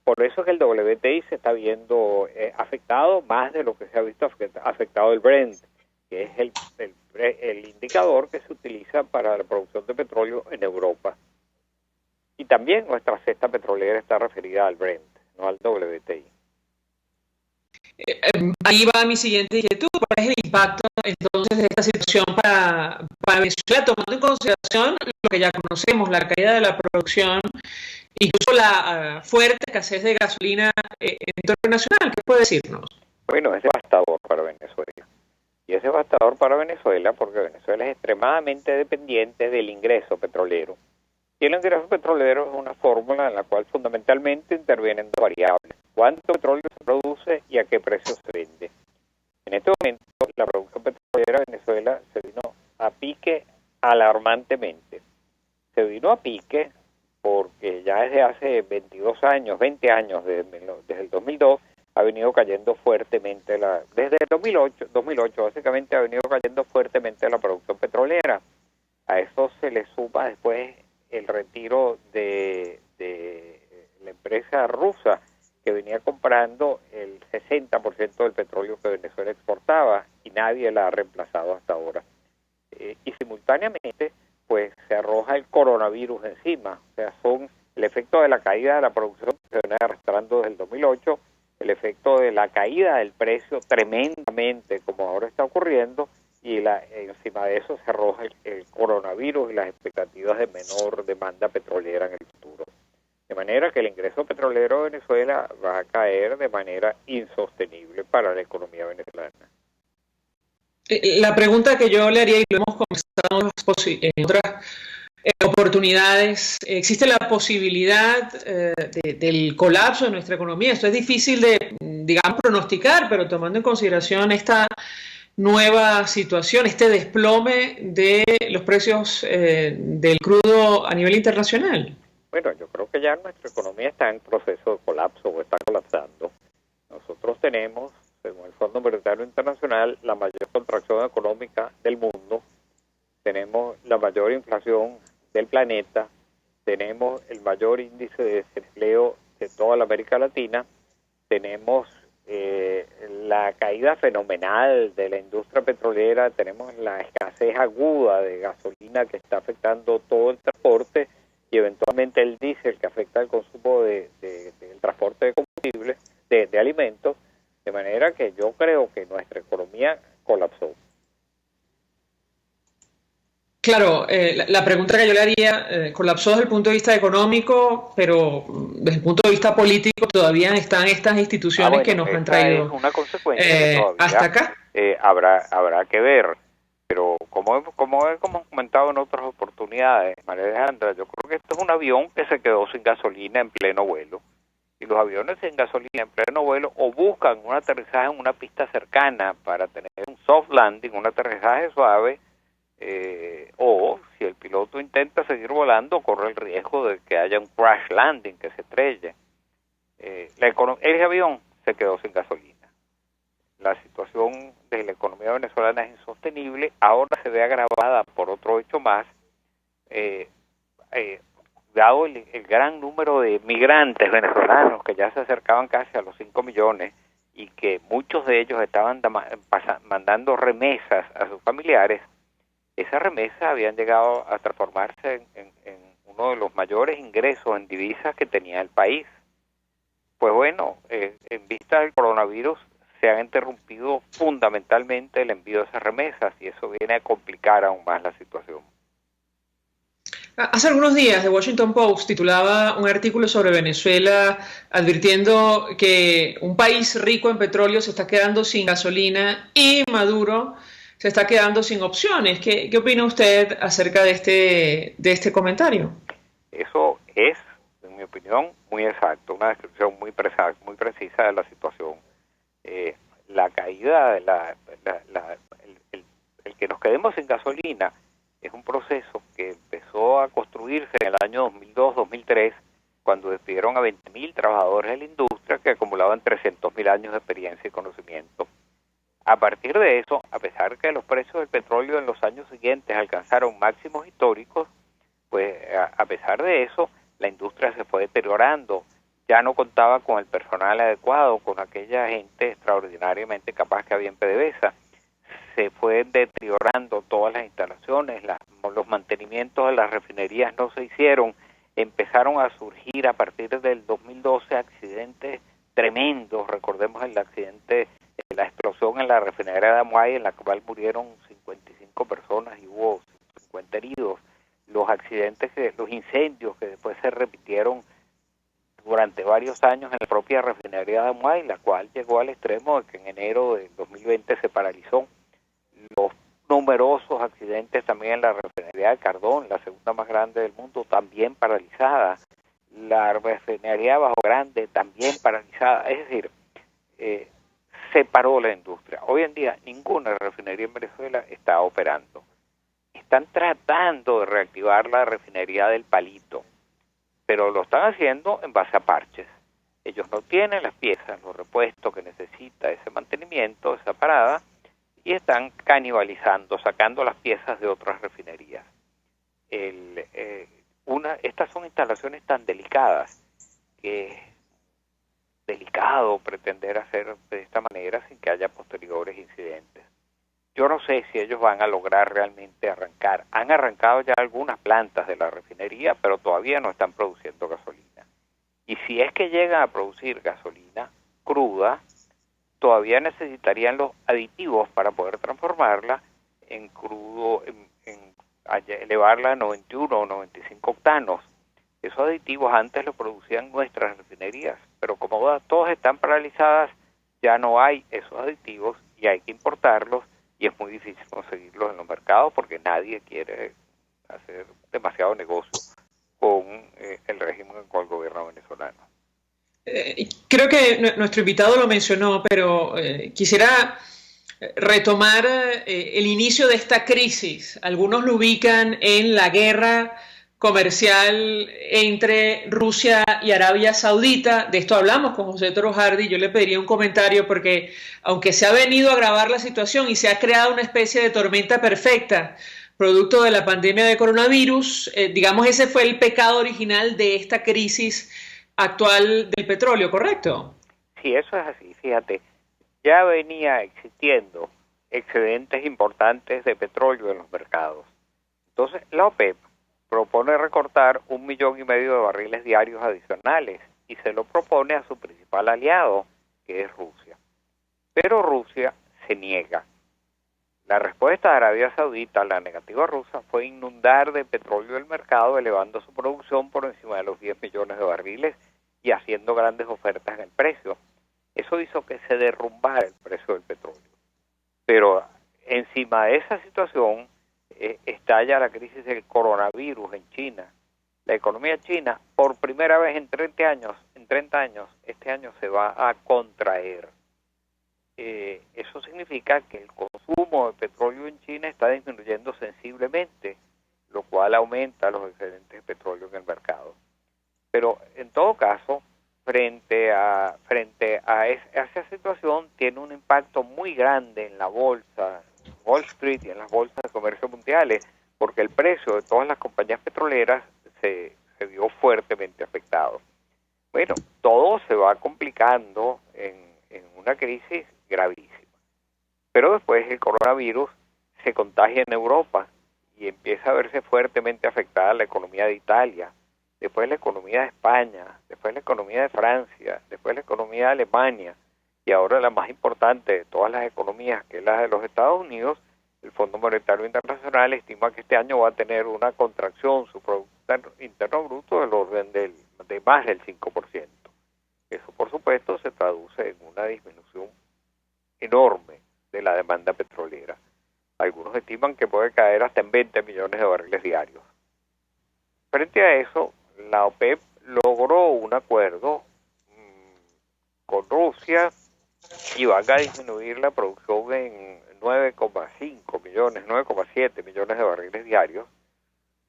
Por eso es que el WTI se está viendo afectado más de lo que se ha visto afectado el Brent, que es el indicador que se utiliza para la producción de petróleo en Europa. Y también nuestra cesta petrolera está referida al Brent, no al WTI. Ahí va mi siguiente inquietud. ¿Cuál es el impacto entonces de esta situación para Venezuela, tomando en consideración lo que ya conocemos, la caída de la producción, incluso la fuerte escasez de gasolina en territorio nacional? ¿Qué puede decirnos? Bueno, es devastador para Venezuela. Y es devastador para Venezuela porque Venezuela es extremadamente dependiente del ingreso petrolero. Y el ingreso petrolero es una fórmula en la cual fundamentalmente intervienen dos variables: cuánto petróleo se produce y a qué precio se vende. En este momento, la producción petrolera de Venezuela se vino a pique alarmantemente. Se vino a pique porque ya desde hace 20 años, desde el 2002, ha venido cayendo fuertemente, desde el 2008 básicamente ha venido cayendo fuertemente la producción petrolera. A eso se le suma después el retiro de la empresa rusa, que venía comprando el 60% del petróleo que Venezuela exportaba y nadie la ha reemplazado hasta ahora. Y simultáneamente, pues se arroja el coronavirus encima. O sea, son el efecto de la caída de la producción que se viene arrastrando desde el 2008, el efecto de la caída del precio tremendamente, como ahora está ocurriendo, y encima de eso se arroja el coronavirus y las expectativas de menor demanda petrolera en el futuro. De manera que el ingreso petrolero de Venezuela va a caer de manera insostenible para la economía venezolana. La pregunta que yo le haría, y lo hemos conversado en otras oportunidades. Existe la posibilidad del colapso de nuestra economía. Esto es difícil de, digamos, pronosticar, pero tomando en consideración esta nueva situación, este desplome de los precios del crudo a nivel internacional. Bueno, yo creo que ya nuestra economía está en proceso de colapso o está colapsando. Nosotros tenemos, según el Fondo Monetario Internacional, la mayor contracción económica del mundo, tenemos la mayor inflación del planeta, tenemos el mayor índice de desempleo de toda la América Latina, tenemos la caída fenomenal de la industria petrolera, tenemos la escasez aguda de gasolina que está afectando todo el transporte y eventualmente el diésel que afecta el consumo del transporte de combustible, de alimentos, de manera que yo creo que nuestra economía colapsó. Claro, la pregunta que yo le haría, colapsó desde el punto de vista económico, pero desde el punto de vista político todavía están estas instituciones que nos han traído es una consecuencia que todavía, hasta acá. Habrá que ver, pero como hemos comentado en otras oportunidades, María Alejandra, yo creo que esto es un avión que se quedó sin gasolina en pleno vuelo. Y los aviones sin gasolina en pleno vuelo o buscan un aterrizaje en una pista cercana para tener un soft landing, un aterrizaje suave, o si el piloto intenta seguir volando, corre el riesgo de que haya un crash landing, que se estrelle. El avión se quedó sin gasolina. La situación de la economía venezolana es insostenible. Ahora se ve agravada por otro hecho más, dado el gran número de migrantes venezolanos que ya se acercaban casi a los 5 millones y que muchos de ellos estaban mandando remesas a sus familiares. Esas remesas habían llegado a transformarse en uno de los mayores ingresos en divisas que tenía el país. Pues bueno, en vista del coronavirus se ha interrumpido fundamentalmente el envío de esas remesas y eso viene a complicar aún más la situación. Hace algunos días, The Washington Post titulaba un artículo sobre Venezuela advirtiendo que un país rico en petróleo se está quedando sin gasolina y Maduro se está quedando sin opciones. ¿Qué opina usted acerca de este comentario? Eso es, en mi opinión, muy exacto, una descripción muy precisa de la situación. La caída, el que nos quedemos sin gasolina es un proceso que empezó a construirse en el año 2002-2003, cuando despidieron a 20.000 trabajadores de la industria que acumulaban 300.000 años de experiencia y conocimiento. A partir de eso, a pesar que los precios del petróleo en los años siguientes alcanzaron máximos históricos, pues a pesar de eso, la industria se fue deteriorando. Ya no contaba con el personal adecuado, con aquella gente extraordinariamente capaz que había en PDVSA. Se fue deteriorando todas las instalaciones, los mantenimientos de las refinerías no se hicieron, empezaron a surgir a partir del 2012 accidentes tremendos. Recordemos el accidente, la explosión en la refinería de Amuay, en la cual murieron 55 personas y hubo 50 heridos. Los accidentes, los incendios que después se repitieron durante varios años en la propia refinería de Amuay, la cual llegó al extremo de que en enero del 2020 se paralizó. Los numerosos accidentes también en la refinería de Cardón, la segunda más grande del mundo, también paralizada. La refinería de Bajo Grande también paralizada. Es decir, se paró la industria. Hoy en día ninguna refinería en Venezuela está operando. Están tratando de reactivar la refinería del Palito, pero lo están haciendo en base a parches. Ellos no tienen las piezas, los repuestos que necesita ese mantenimiento, esa parada, y están canibalizando, sacando las piezas de otras refinerías. Estas son instalaciones tan delicadas que es delicado pretender hacer de esta manera sin que haya posteriores incidentes. Yo no sé si ellos van a lograr realmente arrancar. Han arrancado ya algunas plantas de la refinería, pero todavía no están produciendo gasolina. Y si es que llegan a producir gasolina cruda, todavía necesitarían los aditivos para poder transformarla en crudo, elevarla a 91 o 95 octanos. Esos aditivos antes los producían nuestras refinerías, pero como todas están paralizadas, ya no hay esos aditivos y hay que importarlos y es muy difícil conseguirlos en los mercados porque nadie quiere hacer demasiado negocio con el régimen con el gobierno venezolano. Creo que nuestro invitado lo mencionó, pero quisiera retomar el inicio de esta crisis. Algunos lo ubican en la guerra comercial entre Rusia y Arabia Saudita. De esto hablamos con José Toro Hardy. Yo le pediría un comentario porque aunque se ha venido a agravar la situación y se ha creado una especie de tormenta perfecta producto de la pandemia de coronavirus, digamos ese fue el pecado original de esta crisis actual del petróleo, ¿correcto? Sí, eso es así. Fíjate, ya venía existiendo excedentes importantes de petróleo en los mercados. Entonces, la OPEP propone recortar 1,5 millones de barriles diarios adicionales y se lo propone a su principal aliado, que es Rusia. Pero Rusia se niega. La respuesta de Arabia Saudita a la negativa rusa fue inundar de petróleo el mercado, elevando su producción por encima de los 10 millones de barriles y haciendo grandes ofertas en el precio. Eso hizo que se derrumbara el precio del petróleo. Pero encima de esa situación estalla la crisis del coronavirus en China. La economía china, por primera vez en 30 años, este año se va a contraer. Eso significa que el consumo de petróleo en China está disminuyendo sensiblemente, lo cual aumenta los excedentes de petróleo en el mercado. Pero en todo caso, frente a esa situación, tiene un impacto muy grande en la bolsa, Wall Street y en las bolsas de comercio mundiales, porque el precio de todas las compañías petroleras se vio fuertemente afectado. Bueno, todo se va complicando en una crisis gravísima. Pero después el coronavirus se contagia en Europa y empieza a verse fuertemente afectada la economía de Italia, después la economía de España, después la economía de Francia, después la economía de Alemania, y ahora la más importante de todas las economías, que es la de los Estados Unidos. El Fondo Monetario Internacional estima que este año va a tener una contracción, su Producto Interno Bruto, del orden de más del 5%. Eso, por supuesto, se traduce en una disminución enorme de la demanda petrolera. Algunos estiman que puede caer hasta en 20 millones de barriles diarios. Frente a eso, la OPEP logró un acuerdo con Rusia y van a disminuir la producción en 9,5 millones, 9,7 millones de barriles diarios,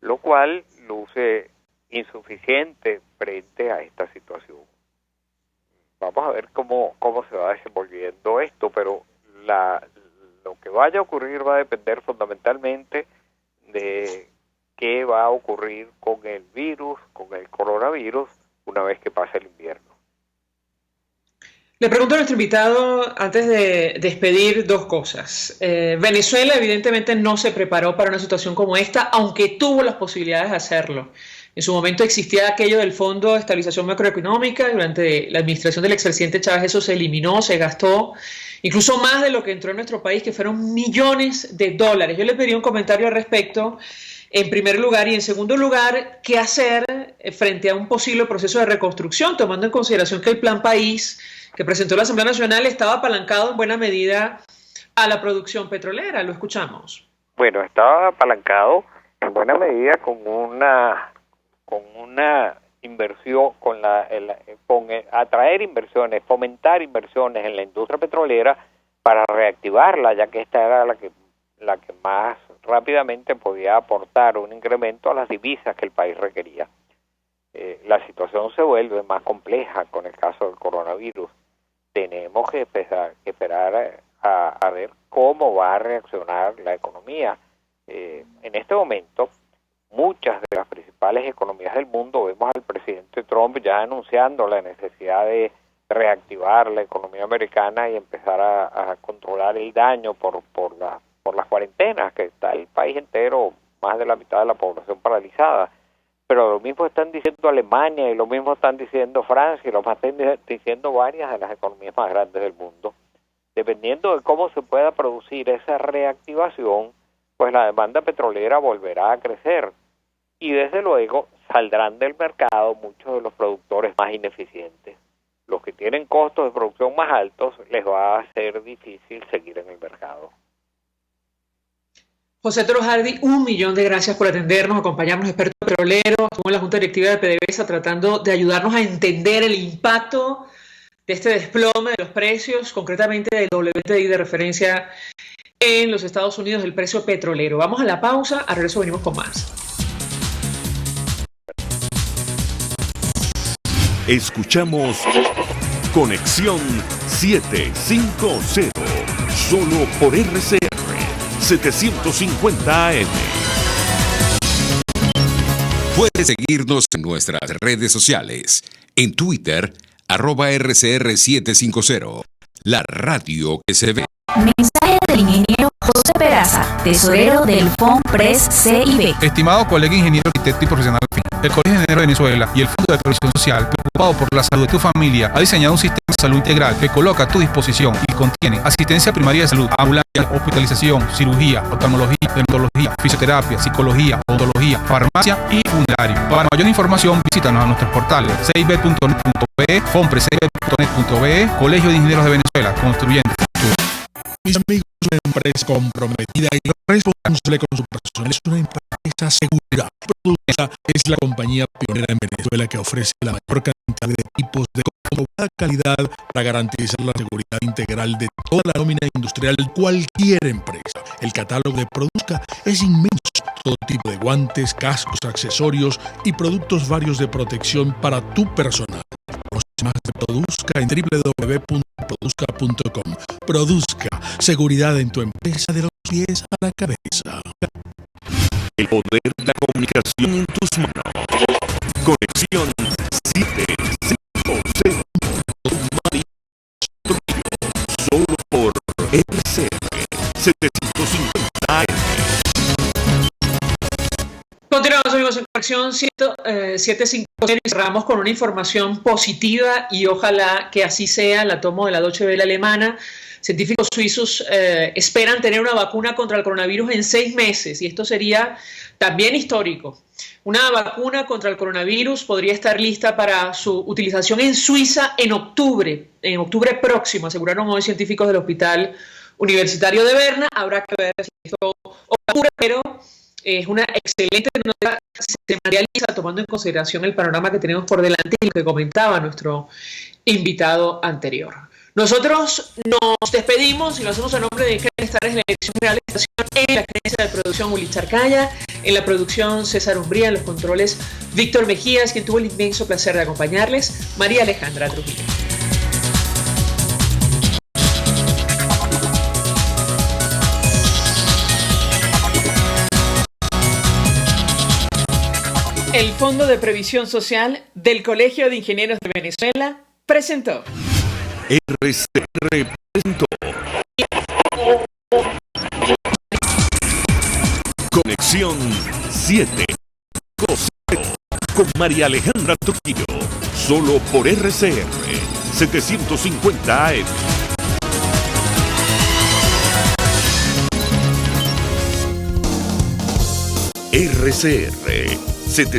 lo cual luce insuficiente frente a esta situación. Vamos a ver cómo se va desenvolviendo esto, pero lo que vaya a ocurrir va a depender fundamentalmente de qué va a ocurrir con el virus, con el coronavirus, una vez que pase el invierno. Le pregunto a nuestro invitado, antes de despedir, dos cosas. Venezuela evidentemente no se preparó para una situación como esta, aunque tuvo las posibilidades de hacerlo. En su momento existía aquello del Fondo de Estabilización Macroeconómica. Durante la administración del expresidente Chávez eso se eliminó, se gastó incluso más de lo que entró en nuestro país, que fueron millones de dólares. Yo le pediría un comentario al respecto, en primer lugar, y en segundo lugar, ¿qué hacer frente a un posible proceso de reconstrucción, tomando en consideración que el Plan País que presentó la Asamblea Nacional estaba apalancado en buena medida a la producción petrolera? Lo escuchamos. Bueno, estaba apalancado en buena medida con una inversión, con atraer inversiones, fomentar inversiones en la industria petrolera para reactivarla, ya que esta era la que más rápidamente podía aportar un incremento a las divisas que el país requería. La situación se vuelve más compleja con el caso del coronavirus. Tenemos que esperar a ver cómo va a reaccionar la economía. En este momento, muchas de las principales economías del mundo, vemos al presidente Trump ya anunciando la necesidad de reactivar la economía americana y empezar a controlar el daño por las cuarentenas, que está el país entero, más de la mitad de la población paralizada. Pero lo mismo están diciendo Alemania y lo mismo están diciendo Francia y lo más están diciendo varias de las economías más grandes del mundo. Dependiendo de cómo se pueda producir esa reactivación, pues la demanda petrolera volverá a crecer y desde luego saldrán del mercado muchos de los productores más ineficientes. Los que tienen costos de producción más altos les va a ser difícil seguir en el mercado. José Toro Hardy, 1.000.000 de gracias por atendernos, acompañarnos, experto petrolero, estuvo en la Junta Directiva de PDVSA tratando de ayudarnos a entender el impacto de este desplome de los precios, concretamente del WTI de referencia en los Estados Unidos, el precio petrolero. Vamos a la pausa, al regreso venimos con más. Escuchamos Conexión 750, solo por RCR 750 AM. Puedes seguirnos en nuestras redes sociales. En Twitter, @RCR750. La radio que se ve. Mensaje del ingeniero José Peraza, tesorero del FONPRES CIB. Estimado colega ingeniero, arquitecto y profesional afín, el Colegio de Ingenieros de Venezuela y el Fondo de Previsión Social, preocupado por la salud de tu familia, ha diseñado un sistema de salud integral que coloca a tu disposición y contiene asistencia primaria de salud, ambulancia, hospitalización, cirugía, oftalmología, dermatología, fisioterapia, psicología, odontología, farmacia y funerario. Para mayor información, visítanos a nuestros portales cib.net.be, fonprescib.net.be, Colegio de Ingenieros de Venezuela, construyendo futuro. Mis amigos, una empresa comprometida y responsable con su personal es una empresa segura. Produzca es la compañía pionera en Venezuela que ofrece la mayor cantidad de equipos de comprobada calidad para garantizar la seguridad integral de toda la nómina industrial de cualquier empresa. El catálogo de Produzca es inmenso. Todo tipo de guantes, cascos, accesorios y productos varios de protección para tu personal. Más de Produzca en www.produzca.com. Produzca, seguridad en tu empresa de los pies a la cabeza. El poder de la comunicación en tus manos. Conexión 750. Solo por RCR 750 AM. Continuamos, amigos, en Conexión 750 y cerramos con una información positiva y ojalá que así sea. La tomo de la Deutsche Welle alemana. Científicos suizos esperan tener una vacuna contra el coronavirus en 6 meses y esto sería también histórico. Una vacuna contra el coronavirus podría estar lista para su utilización en Suiza en octubre próximo, aseguraron hoy científicos del Hospital Universitario de Berna. Habrá que ver si esto ocurre, pero es una excelente noticia, se materializa tomando en consideración el panorama que tenemos por delante y lo que comentaba nuestro invitado anterior. Nosotros nos despedimos y lo hacemos a nombre de Karen Estares, la Dirección General de Estación, en la gerencia de producción Uli Charcaya, en la producción César Umbría, en los controles Víctor Mejías, quien tuvo el inmenso placer de acompañarles, María Alejandra Trujillo. El Fondo de Previsión Social del Colegio de Ingenieros de Venezuela presentó. RCR presentó Conexión 750 con María Alejandra Trujillo, solo por RCR 750 AM. RCR 750